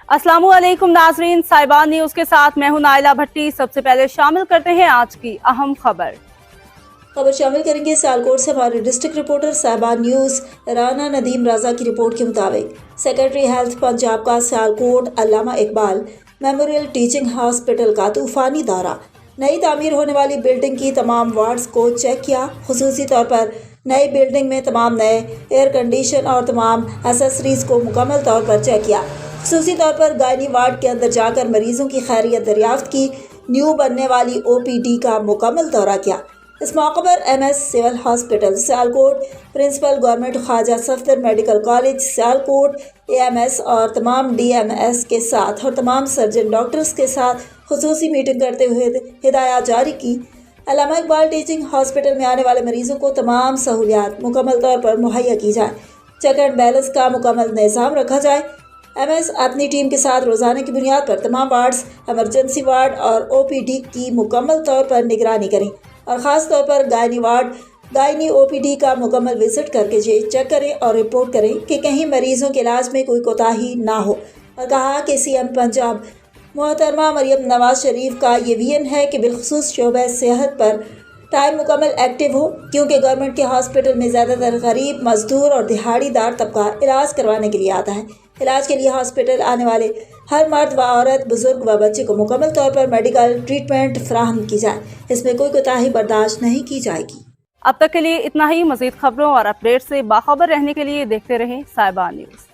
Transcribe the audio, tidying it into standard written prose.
अस्सलाम वालेकुम नाजरीन, साहिबान न्यूज के साथ मैं हूं नाइला भट्टी। सबसे पहले शामिल करते हैं आज की अहम खबर शामिल करेंगे सियालकोट से हमारे डिस्ट्रिक्ट रिपोर्टर साहिबान न्यूज राना नदीम राजा की रिपोर्ट के मुताबिक सेक्रेटरी हेल्थ पंजाब का Sialkot Allama Iqbal Memorial Teaching Hospital का तूफानी दौरा। नई तामीर होने वाली बिल्डिंग की तमाम वार्ड्स को चेक किया। खुसूसी तौर पर नई बिल्डिंग में तमाम नए एयर कंडीशन और तमाम एसेसरीज को मुकम्मल तौर पर चेक किया। खुसूसी तौर पर गायनी वार्ड के अंदर जाकर मरीजों की खैरियत दरियाफ्त की। न्यू बनने वाली OPD का मुकम्मल दौरा किया। इस मौके पर MS civil hospital Sialkot, principal government Khawaja Safdar medical college Sialkot, AMS और तमाम DMS के साथ और तमाम सर्जन डॉक्टर्स के साथ खुसूसी मीटिंग करते हुए हिदायत जारी की। अल्लामा इकबाल टीचिंग हॉस्पिटल में आने वाले मरीजों को तमाम सहूलियात मुकम्मल तौर पर मुहैया की जाए। चेक एंड बैलेंस का मुकम्मल निज़ाम रखा जाए। MS अपनी टीम के साथ रोज़ाना की बुनियाद पर तमाम वार्ड्स, एमरजेंसी वार्ड और OPD की मुकम्मल तौर पर निगरानी करें और ख़ास तौर पर गायनी वार्ड, गायनी OPD का मुकम्मल विजिट करके चेक करें और रिपोर्ट करें कि कहीं मरीजों के इलाज में कोई कोताही ना हो। और कहा कि CM पंजाब मोहतरमा मरियम नवाज शरीफ का ये विजन है कि बिलखुसूस शोबे सेहत पर टाइम मुकम्मल एक्टिव हो, क्योंकि गवर्नमेंट के हॉस्पिटल में ज़्यादातर गरीब, मजदूर और दिहाड़ीदार तबका इलाज करवाने के लिए आता है। इलाज के लिए हॉस्पिटल आने वाले हर मर्द व औरत, बुजुर्ग व बच्चे को मुकम्मल तौर पर मेडिकल ट्रीटमेंट फराहम की जाए। इसमें कोई कोताही बर्दाश्त नहीं की जाएगी। अब तक के लिए इतना ही। मजीद खबरों और अपडेट से बाखबर रहने के लिए देखते रहें साहिबान न्यूज।